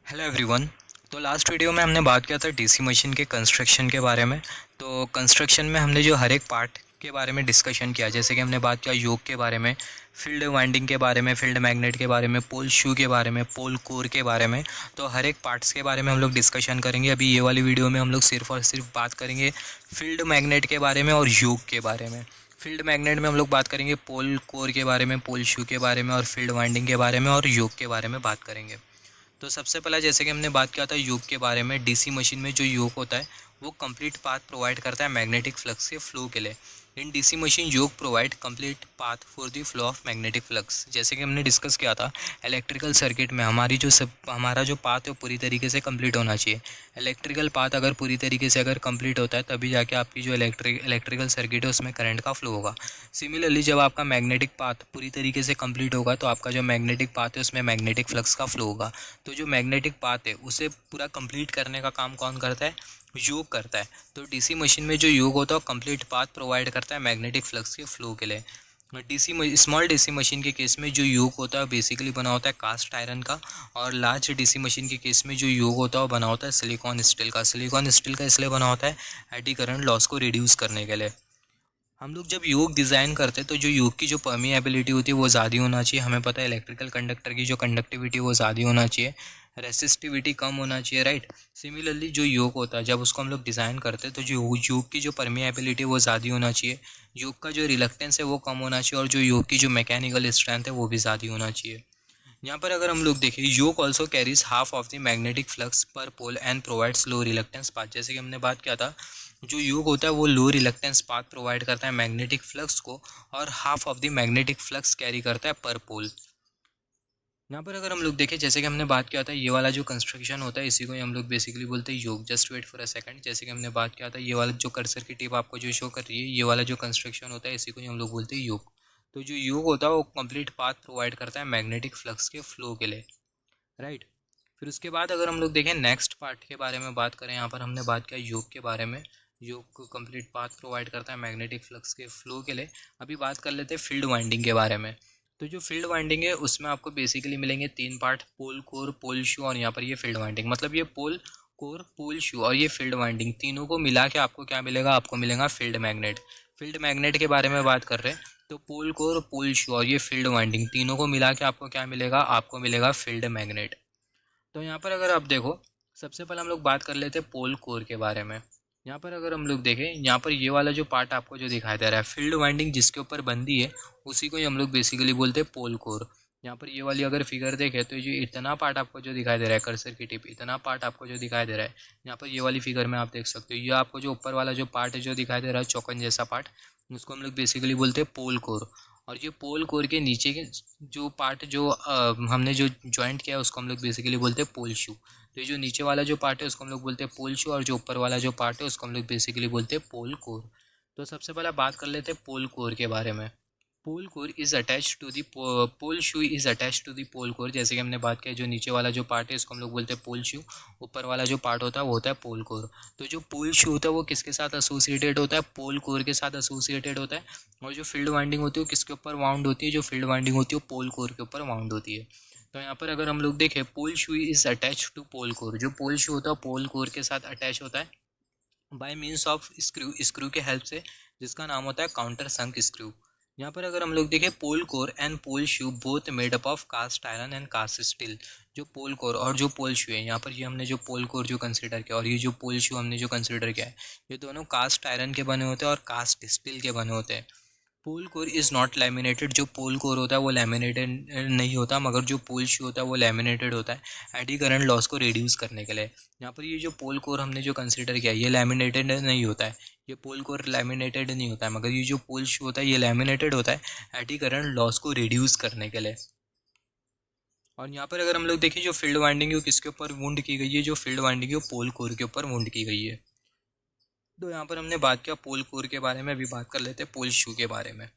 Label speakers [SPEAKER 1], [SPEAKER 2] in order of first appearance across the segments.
[SPEAKER 1] Hello everyone. तो last video में हमने बात किया था डीसी मशीन के कंस्ट्रक्शन के बारे में। तो कंस्ट्रक्शन में हमने जो हर एक पार्ट के बारे में डिस्कशन किया, जैसे कि हमने बात किया योक के बारे में, फील्ड वाइंडिंग के बारे में, फील्ड मैग्नेट के बारे में, पोल शू के बारे में, पोल कोर के बारे में। तो हर एक पार्ट्स के बारे में हम लोग डिस्कशन करेंगे। अभी ये वाली वीडियो में हम लोग सिर्फ और सिर्फ बात करेंगे फील्ड मैग्नेट के बारे में और योक के बारे में। फील्ड मैग्नेट में हम लोग बात करेंगे पोल कोर के बारे में, पोल शू के बारे में, और फील्ड वाइंडिंग के बारे में और योक के बारे में बात करेंगे। तो सबसे पहला जैसे कि हमने बात किया था योक के बारे में, डीसी मशीन में जो योक होता है वो कंप्लीट पाथ प्रोवाइड करता है मैग्नेटिक फ्लक्स के फ्लो के लिए। In DC machine yoke provide complete path for the flow of magnetic flux. जैसे कि हमने डिस्कस किया था इलेक्ट्रिकल सर्किट में हमारा जो पाथ है वो पूरी तरीके से कंप्लीट होना चाहिए। इलेक्ट्रिकल पाथ अगर पूरी तरीके से अगर कंप्लीट होता है तभी जाके आपकी जो इलेक्ट्रिकल सर्किट है उसमें करंट का फ्लो होगा। सिमिलरली जब आपका मैग्नेटिक पाथ पूरी तरीके से कंप्लीट होगा तो आपका जो मैग्नेटिक पाथ है उसमें मैग्नेटिक फ्लक्स का फ्लो होगा। तो जो मैग्नेटिक पाथ है उसे पूरा कंप्लीट करने का काम कौन करता है? योग करता है। तो डीसी मशीन में जो योग होता है कंप्लीट पाथ प्रोवाइड करता है मैग्नेटिक फ्लक्स के फ्लो के लिए। स्मॉल डीसी मशीन के केस में जो योग होता है बेसिकली बना होता है कास्ट आयरन का, और लार्ज डीसी मशीन के केस में जो योग होता है वो बना होता है सिलिकॉन स्टील का। सिलिकॉन स्टील का इसलिए बना होता है एडी करंट लॉस को रिड्यूस करने के लिए। हम लोग जब योग डिज़ाइन करते हैं तो जो योग की जो परमिएबिलिटी होती है वो ज़्यादा होना चाहिए। हमें पता है इलेक्ट्रिकल कंडक्टर की जो कंडक्टिविटी वो ज़्यादा होना चाहिए, रेसिस्टिविटी कम होना चाहिए, राइट। सिमिलरली जो योग होता है जब उसको हम लोग डिज़ाइन करते हैं तो जो योग की जो परमिएबिलिटी वो ज़्यादा होना चाहिए, योग का जो रिलक्टेंस है वो कम होना चाहिए, और जो योग की जो मैकेनिकल स्ट्रेंथ है वो भी ज़्यादा होना चाहिए। यहाँ पर अगर हम लोग देखें yoke also carries half of the magnetic flux per pole and provides low reluctance path. जैसे कि हमने बात किया था जो योक होता है वो लो रिलक्टेंस पाथ प्रोवाइड करता है मैग्नेटिक फ्लक्स को, और half of the magnetic flux carry करता है पर पोल। यहाँ पर अगर हम लोग देखें जैसे कि हमने बात किया था ये वाला जो कंस्ट्रक्शन होता है इसी को ही हम लोग बेसिकली बोलते हैं yoke. Just wait for a second. जैसे कि हमने बात किया था ये वाला जो कर्सर की टिप आपको जो शो कर रही है ये वाला जो कंस्ट्रक्शन होता है इसी को ही हम लोग बोलते हैं योग। तो जो योग होता है वो कंप्लीट पाथ प्रोवाइड करता है मैग्नेटिक फ्लक्स के फ्लो के लिए, राइट। फिर उसके बाद अगर हम लोग देखें नेक्स्ट पार्ट के बारे में बात करें, यहाँ पर हमने बात किया योग के बारे में। योग को कंप्लीट पाथ प्रोवाइड करता है मैग्नेटिक फ्लक्स के फ्लो के लिए। अभी बात कर लेते हैं फील्ड वाइंडिंग के बारे में। तो जो फील्ड वाइंडिंग है उसमें आपको बेसिकली मिलेंगे तीन पार्ट, पोल कोर पोल शू और यहाँ पर ये फील्ड वाइंडिंग। मतलब ये पोल कोर पोल शू और ये फील्ड वाइंडिंग तीनों को मिला के आपको क्या मिलेगा? आपको मिलेगा फील्ड मैग्नेट। फील्ड मैग्नेट के बारे में बात कर रहे हैं तो पोल कोर पोल शू और ये फील्ड वाइंडिंग तीनों को मिला के आपको क्या मिलेगा? आपको मिलेगा फील्ड मैग्नेट। तो यहाँ पर अगर आप देखो सबसे पहले हम लोग बात कर लेते हैं पोल कोर के बारे में। यहाँ पर अगर हम लोग देखें यहाँ पर ये वाला जो पार्ट आपको जो दिखाई दे रहा है फील्ड वाइंडिंग जिसके ऊपर बंदी है उसी को ही हम लोग बेसिकली बोलते हैं पोल कोर। यहाँ पर ये वाली अगर फिगर देखें तो ये इतना पार्ट आपको जो दिखाई दे रहा है कर्सर की टिप इतना पार्ट आपको जो दिखाई दे रहा है यहाँ पर ये वाली फिगर में आप देख सकते हो। ये आपको जो ऊपर वाला जो पार्ट है जो दिखाई दे रहा है चौकन जैसा पार्ट उसको हम लोग बेसिकली बोलते हैं पोल कोर। और ये पोल कोर के नीचे के जो पार्ट जो हमने जो ज्वाइंट किया है उसको हम लोग बेसिकली बोलते हैं पोल शू। तो ये जो नीचे वाला जो पार्ट है उसको हम लोग बोलते हैं पोल शू, और जो ऊपर वाला जो पार्ट है उसको हम लोग बेसिकली बोलते हैं पोल कोर। तो सबसे पहले बात कर लेते हैं पोल कोर के बारे में। Pole core is attach to the pole shoe is attach to the pole core. जैसे कि हमने बात किया जो नीचे वाला जो पार्ट है इसको हम लोग बोलते हैं पोल शू, ऊपर वाला जो पार्ट होता है वो होता है पोल कोर। तो जो पोल शू होता है वो किसके साथ एसोसिएटेड होता है? पोल कोर के साथ एसोसिएटेड होता है। और जो फील्ड वाइंडिंग होती है वो किसके ऊपर वाउंड होती है? जो फील्ड वाइंडिंग होती है वो पोल कोर के ऊपर वाउंड होती है। तो यहाँ पर अगर हम लोग देखें pole shoe is attach to pole core, जो पोल शू होता है पोल कोर के साथ अटैच होता है bye means of screw. Screw के हेल्प से जिसका नाम होता है काउंटर संक स्क्रू। यहाँ पर अगर हम लोग देखें pole core and pole shoe both made up of cast iron and cast steel. जो पोल कोर और जो पोल शू है यहाँ पर ये हमने जो पोल कोर जो कंसिडर किया और ये जो पोल शू हमने जो कंसिडर किया है ये दोनों कास्ट आयरन के बने होते हैं और कास्ट स्टील के बने होते हैं। पोल कोर इज़ नॉट लैमिनेटेड। जो पोल कोर होता है वो लैमिनेटेड नहीं होता, मगर जो पोल शू होता है वो लैमिनेटेड होता है एडी करंट लॉस को रिड्यूस करने के लिए। यहाँ पर ये जो पोल कोर हमने जो कंसिडर किया ये लैमिनेटेड नहीं होता है, ये पोल कोर लैमिनेटेड नहीं होता है, मगर ये जो पोल शू होता है ये लैमिनेटेड होता है एडी करंट लॉस को रिड्यूस करने के लिए। और यहाँ पर अगर हम लोग देखें जो फील्ड वाइंडिंग है वो किसके ऊपर वुंड की गई है? जो फील्ड वाइंडिंग है वो पोल कोर के ऊपर वुंड की गई है। तो यहाँ पर हमने बात किया पोल कोर के बारे में। अभी बात कर लेते हैं पोल शू के बारे में।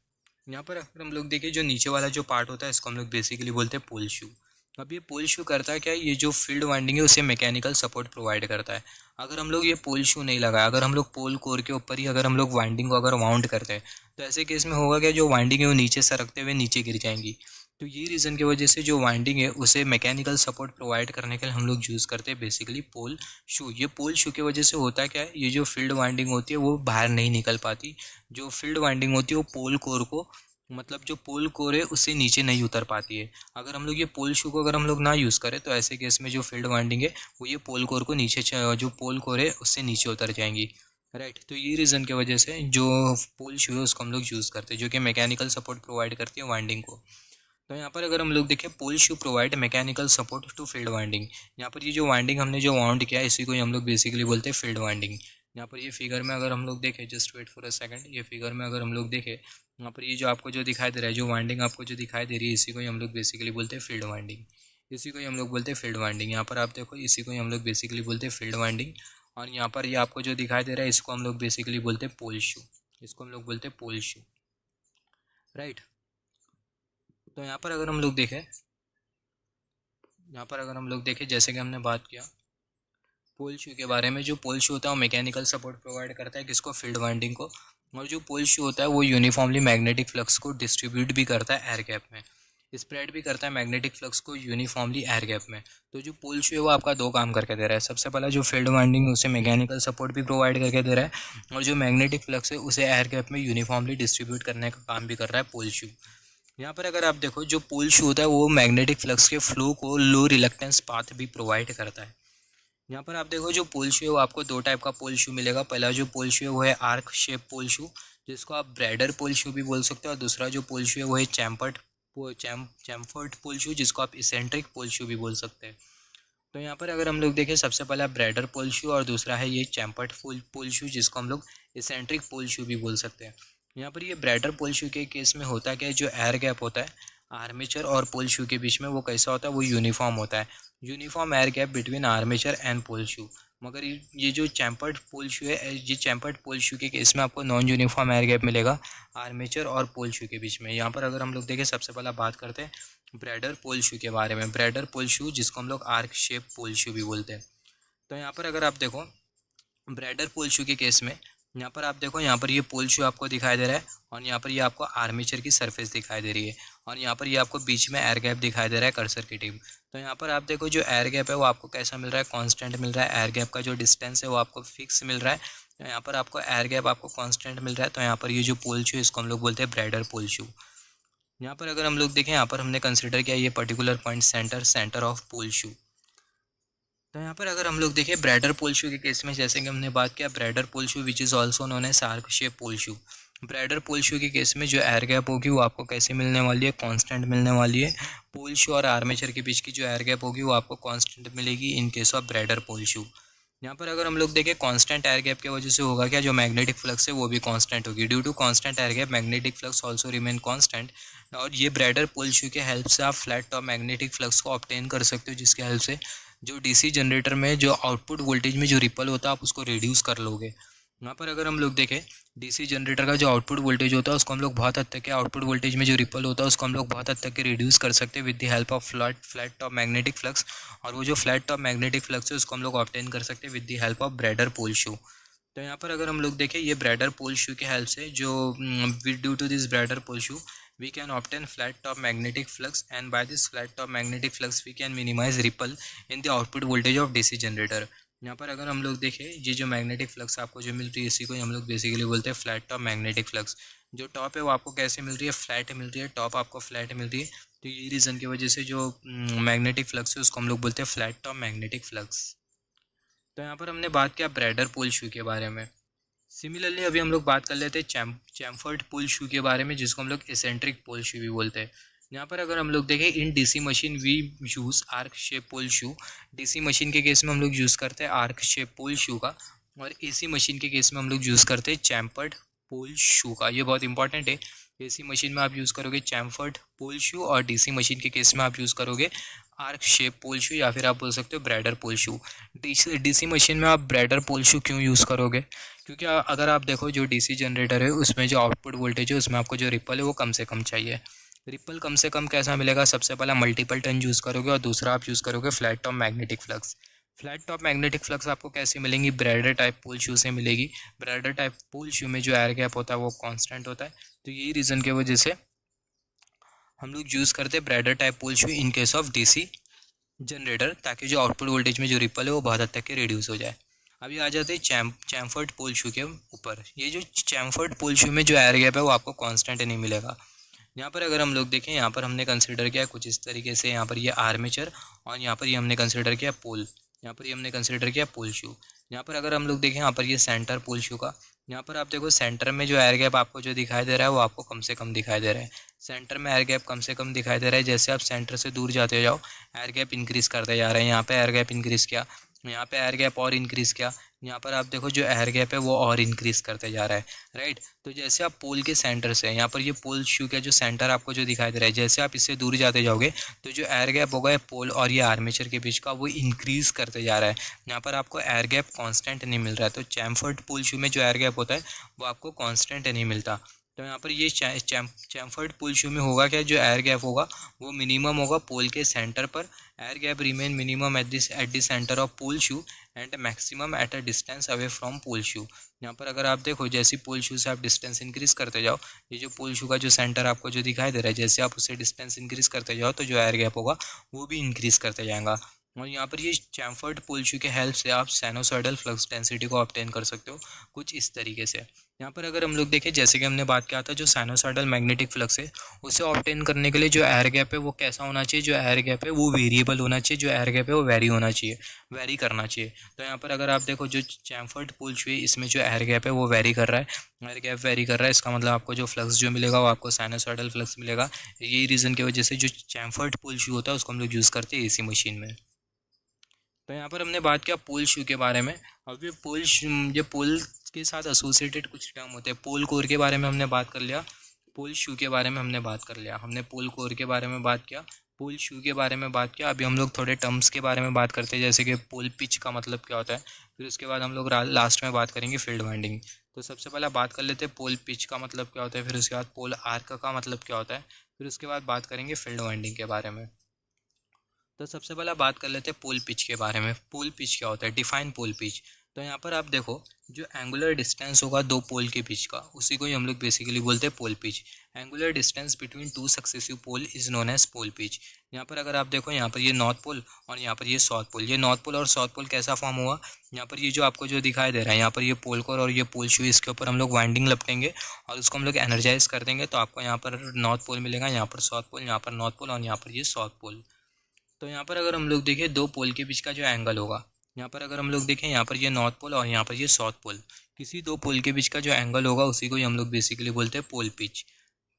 [SPEAKER 1] यहाँ पर अगर हम लोग देखें जो नीचे वाला जो पार्ट होता है इसको हम लोग बेसिकली बोलते हैं पोल शू। अब ये पोल शू करता है क्या, ये जो फील्ड वाइंडिंग है उसे मैकेनिकल सपोर्ट प्रोवाइड करता है। अगर हम लोग ये पोल शू नहीं लगाए, अगर हम लोग पोल कोर के ऊपर ही अगर हम लोग वाइंडिंग को अगर वाउंड करते हैं, तो ऐसे केस में होगा क्या, जो वाइंडिंग है वो नीचे सरकते हुए नीचे गिर जाएंगी। तो ये रीज़न की वजह से जो वाइंडिंग है उसे मैकेनिकल सपोर्ट प्रोवाइड करने के लिए हम लोग यूज़ करते हैं बेसिकली पोल शू। ये पोल शू की वजह से होता क्या है, ये जो फील्ड वाइंडिंग होती है वो बाहर नहीं निकल पाती। जो फील्ड वाइंडिंग होती है वो पोल कोर को, मतलब जो पोल कोर है उससे नीचे नहीं उतर पाती है। अगर हम लोग ये पोल शू को अगर हम लोग ना यूज़ करें, तो ऐसे केस में जो फील्ड वाइंडिंग है वो ये पोल कोर को नीचे जो पोल कोर है उससे नीचे उतर जाएंगी। राइट, तो ये रीज़न की वजह से जो पोल शू है उसको हम लोग यूज़ करते हैं, जो कि मैकेनिकल सपोर्ट प्रोवाइड करती है वाइंडिंग को। तो यहाँ पर अगर हम लोग देखें, pole shoe provide mechanical support to field winding. यहाँ पर ये जो वाइंडिंग हमने जो वाउंड किया है इसी को ही हम लोग बेसिकली बोलते हैं फील्ड वाइंडिंग। यहाँ पर ये फिगर में अगर हम लोग देखें, just wait for a second, ये फिगर में अगर हम लोग देखें, यहाँ पर ये जो आपको जो दिखाई दे रहा है, जो वाइंडिंग आपको जो दिखाई दे रही है, इसी को ही हम लोग बेसिकली बोलते हैं फील्ड वाइंडिंग। इसी को ही हम लोग बोलते हैं फील्ड वाइंडिंग। यहाँ पर आप देखो, इसी को ही हम लोग बेसिकली बोलते हैं फील्ड वाइंडिंग। और यहाँ पर ये आपको जो दिखाई दे रहा है इसको हम लोग बेसिकली बोलते हैं पोल शू। इसको हम लोग बोलते हैं पोल शू। राइट, तो यहाँ पर अगर हम लोग देखें, जैसे कि हमने बात किया पोल शू के बारे में, जो पोल शू होता है वो मैकेनिकल सपोर्ट प्रोवाइड करता है किसको, फील्ड वाइंडिंग को। और जो पोल शू होता है वो यूनिफॉर्मली मैग्नेटिक फ्लक्स को डिस्ट्रीब्यूट भी करता है एयर गैप में, स्प्रेड भी करता है मैग्नेटिक फ्लक्स को यूनिफॉर्मली एयर गैप में। तो जो पोल शू है वो आपका दो काम करके दे रहा है। सबसे पहला जो फील्ड वाइंडिंग है उसे मैकेनिकल सपोर्ट भी प्रोवाइड करके दे रहा है, और जो मैग्नेटिक फ्लक्स है उसे एयर गैप में यूनिफॉर्मली डिस्ट्रीब्यूट करने का काम भी कर रहा है पोल शू। यहाँ पर अगर आप देखो, जो पोल शू होता है वो मैग्नेटिक फ्लक्स के फ्लो को लो रिलक्टेंस पाथ भी प्रोवाइड करता है। यहाँ पर आप देखो, जो पोल शू है वो आपको दो टाइप का पोल शू मिलेगा। पहला जो पोल शू है वो है आर्क शेप पोल शू, जिसको आप ब्रैडर पोल शू भी बोल सकते हो। और दूसरा जो पोल शू है वो है चैम्फर्ड पोल शू, जिसको आप इसेंट्रिक पोल शू भी बोल सकते हैं। तो यहाँ पर अगर हम लोग देखें, सबसे पहला ब्रैडर पोल शू और दूसरा है ये चैम्फर्ड पोल शू, जिसको हम लोग इसेंट्रिक पोल शू भी बोल सकते हैं। यहाँ पर ये ब्रैडर पोल शू के केस में होता क्या है, जो एयर गैप होता है आर्मेचर और पोल शू के बीच में, वो कैसा होता है, वो यूनिफॉर्म होता है। Uniform air gap between armature and pole shoe. मगर ये जो चैम्पर्ड पोल शू है, ये चैम्पर्ड पोल शू के केस में आपको नॉन यूनिफॉर्म एयर गैप मिलेगा आर्मेचर और पोल शू के बीच में। यहाँ पर अगर हम लोग देखें, सबसे पहला बात करते हैं ब्रैडर पोल शू के बारे में। ब्रैडर पोल शू, जिसको हम लोग आर्क शेप पोल शू भी बोलते हैं। तो यहाँ पर अगर आप देखो, ब्रैडर पोल शू के केस में यहाँ पर आप देखो, यहाँ पर ये पोल शू आपको दिखाई दे रहा है, और यहाँ पर ये आपको आर्मेचर की सरफेस दिखाई दे रही है, और यहाँ पर ये आपको बीच में एयर गैप दिखाई दे रहा है कर्सर की टिप। तो यहाँ पर आप देखो, जो एयर गैप है वो आपको कैसा मिल रहा है, कांस्टेंट मिल रहा है। एयर गैप का जो डिस्टेंस है वो आपको फिक्स मिल रहा है। तो यहाँ पर आपको एयर गैप आपको कांस्टेंट मिल रहा है। तो यहाँ पर ये जो पोल शू है इसको हम लोग बोलते हैं ब्रैडर पोल शू। यहाँ पर अगर हम लोग देखें, यहाँ पर हमने कंसिडर किया ये particular point centre of pole शू। तो यहाँ पर अगर हम लोग देखें ब्रैडर पोल शू के केस में, जैसे कि हमने बात किया broader pole shoe which is also known as arc shape pole shoe. Broader pole shoe के केस में जो एयर गैप होगी वो आपको कैसे मिलने वाली है, कांस्टेंट मिलने वाली है। पोल शू और आर्मेचर के बीच की जो एयर गैप होगी वो आपको कांस्टेंट मिलेगी इन केस ऑफ ब्रैडर पोल शू। यहाँ पर अगर हम लोग देखें, कांस्टेंट एयर गैप की वजह से होगा क्या, जो मैग्नेटिक फ्लक्स है वो भी कांस्टेंट होगी। Due to constant air gap magnetic flux also remain constant. और ये ब्रैडर पोल शू के हेल्प से आप फ्लैट टॉप मैग्नेटिक फ्लक्स को ऑब्टेन कर सकते हो, जिसके हेल्प से जो डीसी जनरेटर में जो आउटपुट वोल्टेज में जो रिपल होता है आप उसको रिड्यूस कर लोगे। यहाँ पर अगर हम लोग देखें, डीसी जनरेटर का जो आउटपुट वोल्टेज होता है उसको हम लोग बहुत हद तक के आउटपुट वोल्टेज में जो रिपल होता है उसको हम लोग बहुत हद तक के रिड्यूस कर सकते हैं with the help of flat top magnetic flux. और वो जो फ्लैट टॉप मैग्नेटिक फ्लक्स है उसको हम लोग ऑब्टेन कर सकते हैं with the help of ब्रैडर pole शू। तो यहाँ पर अगर हम लोग देखें, ये ब्रैडर पोल शू के हेल्प से जो due to this broader pole shoe we can obtain flat top magnetic flux, and by this flat top magnetic flux we can minimize ripple in the output voltage of DC generator। यहाँ पर अगर हम लोग देखें, ये जो magnetic flux आपको जो मिल रही है इसी को हम लोग बेसिकली बोलते हैं फ्लैट टॉप मैग्नेटिक फ्लक्स। जो टॉप है वो आपको कैसे मिल रही है, फ्लैट मिल रही है, टॉप आपको फ्लैट मिल रही है। तो ये रीज़न की वजह से जो मैग्नेटिक फ्लक्स है उसको हम लोग बोलते हैं फ्लैट टॉप मैग्नेटिक फ्लक्स। तो यहाँ पर हमने बात किया ब्रैडर पोल शू के बारे में। सिमिलरली अभी हम लोग बात कर लेते हैं चैम्फर्ड पोल शू के बारे में, जिसको हम लोग एसेंट्रिक पोल शू भी बोलते हैं। यहाँ पर अगर हम लोग देखें, in DC machine we use arc shape pole shoe. DC machine के केस में हम लोग यूज़ करते हैं आर्क शेप पोल शू का, और एसी मशीन के केस में हम लोग यूज़ करते हैं चैम्फर्ड पोल शू का। ये बहुत इंपॉर्टेंट है। एसी मशीन में आप यूज़ करोगे चैम्फर्ड पोल शू, और डीसी मशीन के केस में आप यूज़ करोगे आर्क शेप पोल शू, या फिर आप बोल सकते हो ब्रैडर पोल शू। डीसी मशीन में आप ब्रैडर पोल शू क्यों यूज़ करोगे, क्योंकि अगर आप देखो जो डीसी जनरेटर है उसमें जो आउटपुट वोल्टेज है उसमें आपको जो रिपल है वो कम से कम चाहिए। रिपल कम से कम कैसा मिलेगा, सबसे पहला मल्टीपल टर्न यूज़ करोगे और दूसरा आप यूज़ करोगे flat top magnetic flux. Flat top magnetic flux आपको कैसे मिलेंगी, ब्रैडर टाइप पोल शू से मिलेगी। ब्रैडर टाइप पोल शू में जो एयर गैप होता है वो कांस्टेंट होता है, तो यही रीज़न की वजह से हम लोग यूज़ करते हैं broader type pole shoe in case of DC generator, ताकि जो आउटपुट वोल्टेज में जो रिपल है वो बहुत हद तक के रिड्यूस हो जाए। अभी आ जाते हैं चैम्फर्ड पोल शू के ऊपर। ये जो चैम्फर्ड पोल शू में जो एयर गैप है वो आपको कांस्टेंट नहीं मिलेगा। यहाँ पर अगर हम लोग देखें, यहाँ पर हमने कंसिडर किया कुछ इस तरीके से, यहाँ पर ये आर्मेचर और यहाँ पर ये हमने कंसिडर किया पोल, यहाँ पर ये हमने कंसिडर किया पोल शू। यहाँ पर अगर हम लोग देखें, यहाँ पर ये सेंटर पोल शू का, यहाँ पर आप देखो सेंटर में जो एयर गैप आपको जो दिखाई दे रहा है वो आपको कम से कम दिखाई दे रहा है। सेंटर में एयर गैप कम से कम दिखाई दे रहा है। जैसे आप सेंटर से दूर जाते जाओ एयर गैप इंक्रीज़ करते जा रहे हैं। यहाँ पे एयर गैप इंक्रीज़ किया, यहाँ पे एयर गैप और इंक्रीज़ किया, यहाँ पर आप देखो जो एयर गैप है वो और इंक्रीज़ करते जा रहा है, राइट। तो जैसे आप पोल के सेंटर से, यहाँ पर ये पोल शू का जो सेंटर आपको जो दिखाई दे रहा है, जैसे आप इससे दूर जाते जाओगे तो जो एयर गैप होगा पोल और ये आर्मेचर के बीच का वो इंक्रीज़ करते जा रहा है। यहाँ पर आपको एयर गैप कांस्टेंट नहीं मिल रहा है। तो चैम्फर्ड पोल शू में जो एयर गैप होता है वो आपको कांस्टेंट नहीं मिलता। तो यहाँ पर ये चैम्फर्ड पोल शू में होगा क्या, जो एयर गैप होगा वो मिनिमम होगा पोल के सेंटर पर। Air gap remain minimum at the center of pole shoe and maximum at a distance away from pole shoe. यहाँ पर अगर आप देखो जैसे पोल शू से आप डिस्टेंस इंक्रीज़ करते जाओ, ये जो पोल शू का जो सेंटर आपको जो दिखाई दे रहा है, जैसे आप उससे डिस्टेंस इंक्रीज़ करते जाओ तो जो एयर गैप होगा वो भी इंक्रीज़ करते जाएगा। और यहाँ पर ये चैम्फर्ड पोल शू के हेल्प से आप साइनोसॉइडल फ्लक्स डेंसिटी को ऑब्टेन कर सकते हो कुछ इस तरीके से। यहाँ पर अगर हम लोग देखें, जैसे कि हमने बात किया था जो साइनोसॉइडल मैग्नेटिक फ्लक्स है उसे ऑब्टेन करने के लिए जो एयर गैप है वो कैसा होना चाहिए, जो एयर गैप है वो वेरिएबल होना चाहिए, जो एयर गैप है वो वेरी होना चाहिए, वेरी करना चाहिए। तो यहाँ पर अगर आप देखो जो चैम्फर्ड पोल शू है इसमें जो एयर गैप है वो वेरी कर रहा है, एयर गैप वेरी कर रहा है, इसका मतलब आपको जो फ्लक्स जो मिलेगा वो आपको साइनोसॉइडल फ्लक्स मिलेगा। यही रीज़न की वजह से जो चैम्फर्ड पोल शू होता है उसको हम लोग यूज़ करते हैं एसी मशीन में। तो यहाँ पर हमने बात किया पोल शू के बारे में। अब ये पोल के साथ एसोसिएटेड कुछ टर्म होते हैं। पोल कोर के बारे में हमने बात कर लिया, पोल शू के बारे में हमने बात कर लिया, हमने पोल कोर के बारे में बात किया, पोल शू के बारे में बात किया। अभी हम लोग थोड़े टर्म्स के बारे में बात करते हैं, जैसे कि पोल पिच का मतलब क्या होता है, फिर उसके बाद हम लोग लास्ट में बात करेंगे फील्ड वाइंडिंग। तो सबसे पहले बात कर लेते हैं पोल पिच का मतलब क्या होता है, फिर उसके बाद पोल आर्क का मतलब क्या होता है, फिर उसके बाद बात करेंगे फील्ड वाइंडिंग के बारे में। तो सबसे पहले बात कर लेते हैं पोल पिच के बारे में। पोल पिच क्या होता है, डिफाइन पोल पिच। तो यहाँ पर आप देखो जो एंगुलर डिस्टेंस होगा दो पोल के बीच का उसी को ही हम लोग बेसिकली बोलते हैं pole pitch. Angular distance between two successive pole is known as pole pitch. यहाँ पर अगर आप देखो, यहाँ पर ये नॉर्थ पोल और यहाँ पर ये साउथ पोल, ये नॉर्थ पोल और साउथ पोल कैसा फॉर्म हुआ, यहाँ पर ये जो आपको जो दिखाई दे रहा है, यहाँ पर ये पोल कोर और ये पोल शू, इसके ऊपर हम लोग वाइंडिंग लपटेंगे और उसको हम लोग एनर्जाइज कर देंगे, तो आपको यहाँ पर नॉर्थ पोल मिलेगा, यहाँ पर साउथ पोल, यहाँ पर नॉर्थ पोल और यहाँ पर ये साउथ पोल। तो यहाँ पर अगर हम लोग देखें दो पोल के बीच का जो एंगल होगा, यहाँ पर अगर हम लोग देखें, यहाँ पर ये नॉर्थ पोल और यहाँ पर ये साउथ पोल, किसी दो पोल के बीच का जो एंगल होगा उसी को ही हम लोग बेसिकली बोलते हैं पोल पिच।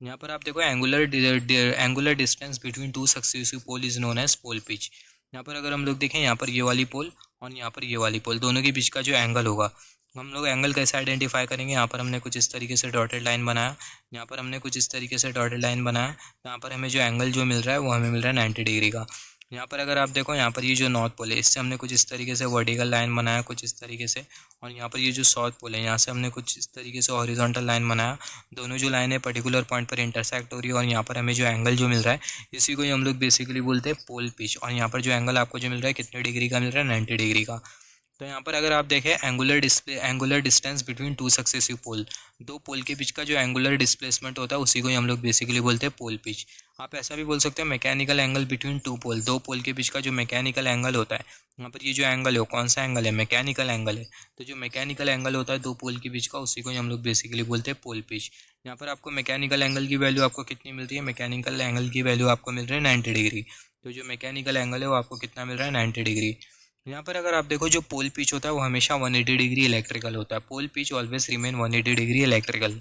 [SPEAKER 1] यहाँ पर आप देखो angular distance between two successive pole is known as pole pitch. यहाँ पर अगर हम लोग देखें, यहाँ पर ये वाली पोल और यहाँ पर ये वाली पोल, दोनों के बीच का जो एंगल होगा, हम लोग एंगल कैसे आइडेंटिफाई करेंगे, यहाँ पर हमने कुछ इस तरीके से डॉटेड लाइन बनाया, यहाँ पर हमने कुछ इस तरीके से डॉटेड लाइन बनाया, यहाँ पर हमें जो एंगल जो मिल रहा है वो हमें मिल रहा है 90 डिग्री का। यहाँ पर अगर आप देखो, यहाँ पर ये जो नॉर्थ पोल है इससे हमने कुछ इस तरीके से वर्टिकल लाइन बनाया कुछ इस तरीके से, और यहाँ पर ये जो साउथ पोल है यहाँ से हमने कुछ इस तरीके से हॉरिजॉन्टल लाइन बनाया। दोनों जो लाइन है पर्टिकुलर पॉइंट पर इंटरसेक्ट हो रही है और यहाँ पर हमें जो एंगल जो मिल रहा है इसी को ही हम लोग बेसिकली बोलते हैं पोल पिच। और यहाँ पर जो एंगल आपको जो मिल रहा है कितने डिग्री का मिल रहा है, 90 डिग्री का। तो यहाँ पर अगर आप देखें angular distance between two successive pole, दो पोल के बीच का जो एंगुलर डिस्प्लेसमेंट होता है उसी को ही हम लोग बेसिकली बोलते हैं पोल पिच। आप ऐसा भी बोल सकते हो मैकेनिकल एंगल बिटवीन टू पोल, दो पोल के बीच का जो मैकेनिकल एंगल होता है, यहाँ पर ये जो एंगल है कौन सा एंगल है, मैकेनिकल एंगल है। तो जो मैकेनिकल एंगल होता है दो पोल के बीच का उसी को ही हम लोग बेसिकली बोलते हैं पोल पिच। यहाँ पर आपको मैकेनिकल एंगल की वैल्यू आपको कितनी मिल रही है, मैकेनिकल एंगल की वैल्यू आपको मिल रही है 90 डिग्री। तो जो मैकेनिकल एंगल है वो आपको कितना मिल रहा है, 90 डिग्री। यहाँ पर अगर आप देखो जो पोल पिच होता है वो हमेशा 180 डिग्री इलेक्ट्रिकल होता है। Pole pitch always remain 180 degree electrical.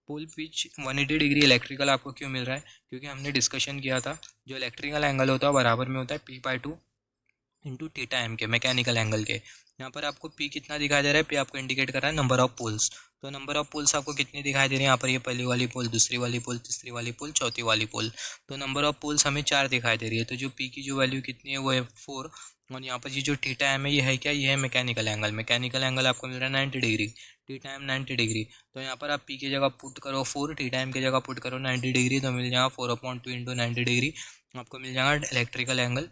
[SPEAKER 1] Pole pitch 180 degree electrical आपको क्यों मिल रहा है, क्योंकि हमने डिस्कशन किया था जो इलेक्ट्रिकल एंगल होता है बराबर में होता है P/2 इंटू थीटा एम के मैकेनिकल एंगल के। यहाँ पर आपको P कितना दिखाई दे रहा है, P आपको इंडिकेट कर रहा है नंबर ऑफ पोल्स। तो नंबर ऑफ पोल्स आपको कितनी दिखाई दे रही है यहाँ पर, ये पहली वाली पोल, दूसरी वाली पोल, तीसरी वाली पोल, चौथी वाली पोल। तो नंबर ऑफ पोल्स हमें 4 दिखाई दे रही है। तो जो पी की जो वैल्यू कितनी है वो है 4। और यहाँ पर ये जो थीटा एम है ये है क्या, ये है मैकेनिकल एंगल। मैकेनिकल एंगल आपको मिल रहा है 90 डिग्री, थीटा एम 90 डिग्री। तो यहाँ पर आप पी की जगह पुट करो 4, थीटा एम की जगह पुट करो 90 डिग्री, तो मिल जाएगा 4/2 इंटू 90 डिग्री, आपको मिल जाएगा इलेक्ट्रिकल एंगल।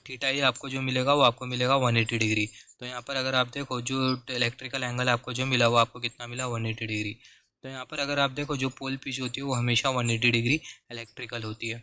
[SPEAKER 1] थीटा ये आपको जो मिलेगा वो आपको मिलेगा 180 डिग्री। तो यहाँ पर अगर आप देखो जो इलेक्ट्रिकल एंगल आपको जो मिला वो आपको कितना मिला, 180 डिग्री। तो यहाँ पर अगर आप देखो जो पोल पिच होती है वो हमेशा 180 डिग्री इलेक्ट्रिकल होती है।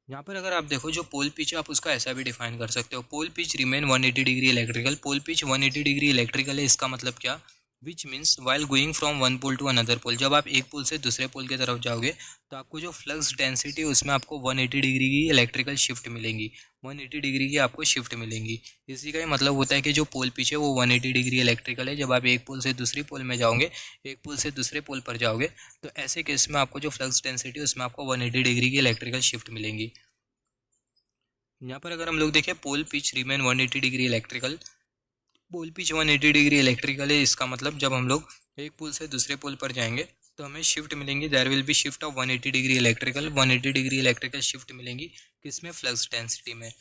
[SPEAKER 1] यहाँ पर अगर आप देखो जो पोल पिच है आप उसका ऐसा भी डिफाइन कर सकते हो, pole pitch remain 180 degree electrical. Pole pitch 180 degree electrical है, इसका मतलब क्या, which means while going from one pole to another pole. जब आप एक पोल से दूसरे पोल की तरफ जाओगे तो आपको जो फ्लक्स डेंसिटी है उसमें आपको 180 डिग्री की इलेक्ट्रिकल शिफ्ट मिलेंगी, 180 डिग्री की आपको शिफ्ट मिलेंगी। इसी का ही मतलब होता है कि जो पोल पिच है वो 180 डिग्री इलेक्ट्रिकल है। जब आप एक पोल से दूसरी पोल में जाओगे, एक पोल से दूसरे पोल पर जाओगे, तो ऐसे केस में आपको जो फ्लक्स डेंसिटी है उसमें आपको 180 डिग्री की इलेक्ट्रिकल शिफ्ट मिलेंगी। यहाँ पर अगर हम लोग देखें pole pitch remain 180 degree electrical, pole pitch 180 degree electrical है, इसका मतलब जब हम लोग एक पोल से दूसरे पोल पर जाएंगे तो हमें शिफ्ट मिलेंगी, there will be shift of 180 degree electrical, 180 degree electrical shift मिलेंगी किसमें, फ्लक्स डेंसिटी में।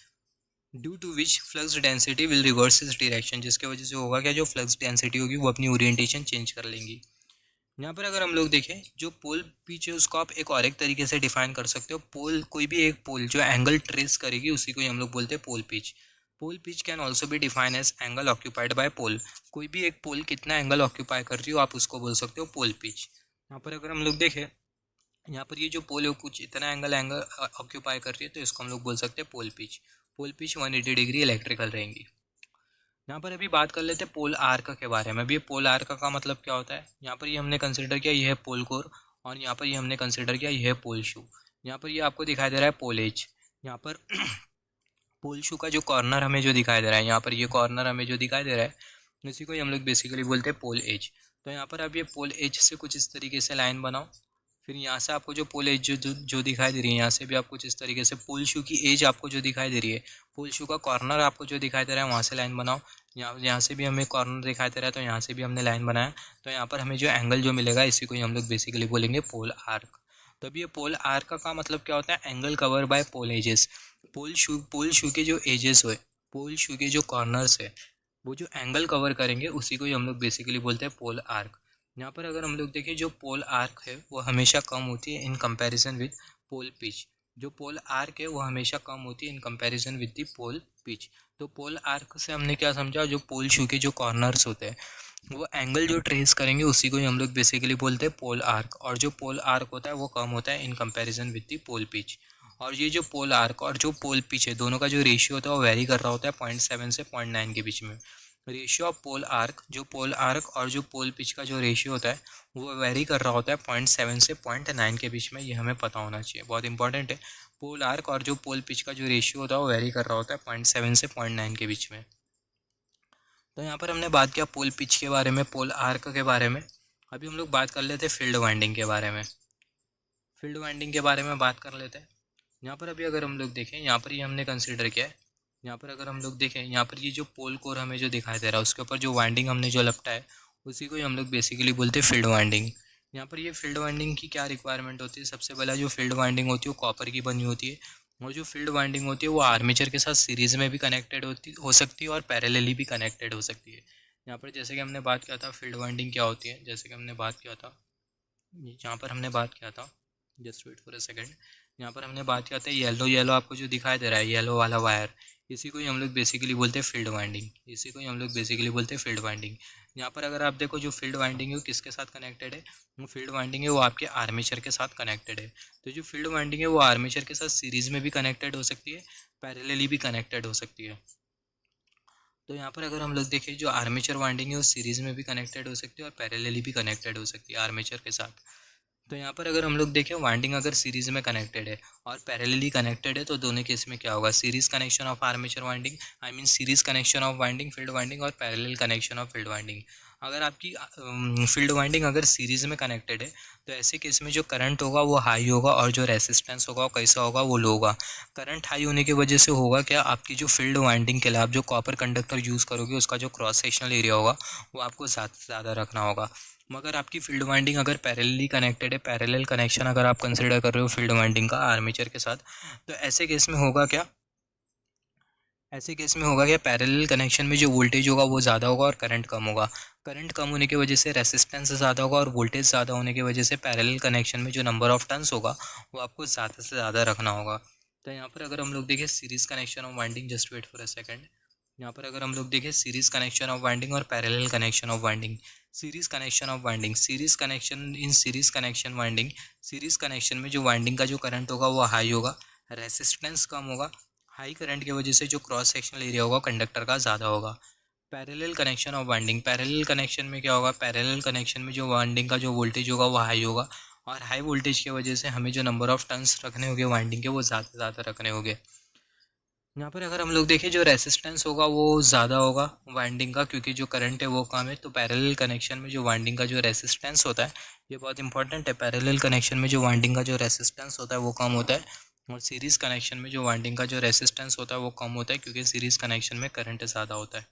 [SPEAKER 1] Due to which flux density will reverse its direction, जिसके वजह से होगा क्या, जो फ्लक्स डेंसिटी होगी वो अपनी ओरिएंटेशन चेंज कर लेंगी। यहाँ पर अगर हम लोग देखें जो पोल पिच है उसको आप एक और एक तरीके से डिफाइन कर सकते हो। पोल, कोई भी एक पोल जो एंगल ट्रेस करेगी उसी को ही हम लोग बोलते हैं pole pitch. Pole pitch can also भी define as angle occupied by pole. कोई भी एक पोल कितना एंगल ऑक्यूपाई कर रही हो आप उसको बोल सकते हो पोल पिच। यहाँ पर अगर हम लोग देखें, यहाँ पर ये जो पोल है कुछ इतना एंगल ऑक्यूपाई कर रही है तो इसको हम लोग बोल सकते हैं pole pitch. Pole pitch 180 degree electrical रहेंगी। यहाँ पर अभी बात कर लेते हैं पोल आर्क के बारे में। अभी पोल आर्क का मतलब क्या होता है, यहाँ पर ये हमने कंसिडर किया ये है पोल कोर, और यहाँ पर ये हमने कंसिडर किया ये है पोल शू। यहाँ पर ये आपको दिखाई दे रहा है पोल एज। यहाँ पर पोल शू का जो कॉर्नर हमें जो दिखाई दे रहा है, यहाँ पर ये कॉर्नर हमें जो दिखाई दे रहा है इसी को ही हम लोग बेसिकली बोलते हैं पोल एज। तो यहाँ पर आप ये पोल एज से कुछ इस तरीके से लाइन बनाओ, फिर यहाँ से आपको जो पोल एज जो दिखाई दे रही है यहाँ से भी आप कुछ इस तरीके से पोल शू की एज आपको जो दिखाई दे रही है, पोल शू का कॉर्नर आपको जो दिखाई दे रहा है वहाँ से लाइन बनाओ। यहाँ से भी हमें कॉर्नर दिखाई दे रहा है तो यहाँ से भी हमने लाइन बनाया। तो यहाँ पर हमें जो एंगल जो मिलेगा इसी को ही हम लोग बेसिकली बोलेंगे पोल आर्क। तो अब ये पोल आर्क का मतलब क्या होता है, angle cover by pole edges. Pole shoe के जो एजेस हुए, पोल शू के जो कॉर्नर्स है वो जो एंगल कवर करेंगे उसी को ही हम लोग बेसिकली बोलते हैं पोल आर्क। यहाँ पर अगर हम लोग देखें जो पोल आर्क है वो हमेशा कम होती है in comparison with pole pitch. जो पोल आर्क है वो हमेशा कम होती है in comparison with the pole pitch. तो पोल आर्क से हमने क्या समझा, जो पोल शू के जो कॉर्नर्स होते हैं वो एंगल जो ट्रेस करेंगे उसी को ही हम लोग बेसिकली बोलते हैं पोल आर्क। और जो पोल आर्क होता है वो कम होता है in comparison with the pole pitch. और ये जो पोल आर्क और जो पोल पिच है दोनों का जो रेशियो होता है वो वेरी कर रहा होता है 0.7 से 0.9 के बीच में। रेशियो ऑफ पोल आर्क, जो पोल आर्क और जो पोल पिच का जो रेशियो होता है वो वेरी कर रहा होता है 0.7 से 0.9 के बीच में। ये हमें पता होना चाहिए, बहुत इंपॉर्टेंट है। पोल आर्क और जो पोल पिच का जो रेशियो होता है वो वेरी कर रहा होता है 0.7 से 0.9 के बीच में। तो यहाँ पर हमने बात किया पोल पिच के बारे में, पोल आर्क के बारे में। अभी हम लोग बात कर लेते हैं फील्ड वाइंडिंग के बारे में। फील्ड वाइंडिंग के बारे में बात कर लेते हैं। यहाँ पर अभी अगर हम लोग देखें, यहाँ पर ये हमने कंसिडर किया है। यहाँ पर अगर हम लोग देखें, यहाँ पर ये जो पोल कोर हमें जो दिखाई दे रहा है उसके ऊपर जो वाइंडिंग हमने जो लपटा है उसी को ही हम लोग बेसिकली बोलते हैं फील्ड वाइंडिंग। यहाँ पर ये फील्ड वाइंडिंग की क्या रिक्वायरमेंट होती है, सबसे पहला जो फील्ड वाइंडिंग होती है वो कॉपर की बनी होती है। और जो फील्ड वाइंडिंग होती है वो आर्मेचर के साथ सीरीज़ में भी कनेक्टेड हो सकती है और पैरेलली भी कनेक्टेड हो सकती है। यहाँ पर जैसे कि हमने बात किया था फील्ड वाइंडिंग क्या होती है, जैसे कि हमने बात किया था, यहाँ पर हमने बात किया था, just wait for a second, यहाँ पर हमने बात किया था येलो येलो आपको जो दिखाई दे रहा है येलो वाला वायर, इसी को ही हम लोग बेसिकली बोलते हैं फील्ड वाइंडिंग। इसी को ही हम लोग बेसिकली बोलते हैं फील्ड वाइंडिंग। यहाँ पर अगर आप देखो जो फील्ड वाइंडिंग है वो किसके साथ कनेक्टेड है, वो फील्ड वाइंडिंग है वो आपके आर्मेचर के साथ कनेक्टेड है। तो जो फील्ड वाइंडिंग है वो आर्मेचर के साथ सीरीज़ में भी कनेक्टेड हो सकती है, पैरेलली भी कनेक्टेड हो सकती है। तो यहाँ पर अगर हम लोग देखें जो आर्मेचर वाइंडिंग है वो सीरीज़ में भी कनेक्टेड हो सकती है और पैरेलली भी कनेक्टेड हो सकती है आर्मेचर के साथ। तो यहाँ पर अगर हम लोग देखें वाइंडिंग अगर सीरीज़ में कनेक्टेड है और पैरेलली कनेक्टेड है तो दोनों केस में क्या होगा, series connection of armature winding, I mean series connection of winding field winding और parallel connection of field winding. अगर आपकी फील्ड वाइंडिंग अगर सीरीज़ में कनेक्टेड है तो ऐसे केस में जो करंट होगा वो हाई होगा और जो रेसिस्टेंस होगा वो कैसा होगा, वो लो होगा। करंट हाई होने की वजह से होगा क्या, आपकी जो फील्ड वाइंडिंग के लिए आप जो कॉपर कंडक्टर यूज़ करोगे उसका जो क्रॉस सेक्शनल एरिया होगा वो आपको ज़्यादा से ज़्यादा रखना होगा। मगर आपकी फील्ड वाइंडिंग अगर पैरेलली कनेक्टेड है, पैरेलल कनेक्शन अगर आप कंसिडर कर रहे हो फील्ड वाइंडिंग का आर्मेचर के साथ, तो ऐसे केस में होगा क्या, ऐसे केस में होगा कि पैरेलल कनेक्शन में जो वोल्टेज होगा वो ज़्यादा होगा और करंट कम होगा। करंट कम होने की वजह से रेसिस्टेंस ज़्यादा होगा और वोल्टेज ज़्यादा होने की वजह से पैरेलल कनेक्शन में जो नंबर ऑफ टर्न्स होगा वो आपको ज़्यादा से ज़्यादा रखना होगा। तो यहाँ पर अगर हम लोग देखें series connection of winding, just wait for a second, यहाँ पर अगर हम लोग देखें सीरीज़ कनेक्शन ऑफ वाइंडिंग और parallel connection of winding. Series connection of winding, series connection, in series connection winding, series connection में जो वाइंडिंग का जो करंट होगा वो हाई होगा, रेसिस्टेंस कम होगा। हाई करंट की वजह से जो क्रॉस सेक्शनल एरिया होगा कंडक्टर का ज़्यादा होगा। Parallel connection of winding, parallel connection में क्या होगा, पैरेलल कनेक्शन में जो वाइंडिंग का जो वोल्टेज होगा वो हाई होगा और हाई वोल्टेज की वजह से हमें जो नंबर ऑफ टर्न्स रखने होंगे वाइंडिंग के वो ज़्यादा से ज़्यादा रखने होंगे। यहाँ पर अगर हम लोग देखें जो रेसिस्टेंस होगा वो ज़्यादा होगा वाइंडिंग का, क्योंकि जो करंट है वो कम है। तो पैरेलल कनेक्शन में जो वाइंडिंग का जो रेसिस्टेंस होता है ये बहुत इंपॉर्टेंट है। पैरेलल कनेक्शन में जो वाइंडिंग का जो रेसिस्टेंस होता है वो कम होता है और सीरीज़ कनेक्शन में जो वाइंडिंग का जो रेसिस्टेंस होता है वो कम होता है, क्योंकि सीरीज़ कनेक्शन में करंट ज़्यादा होता है।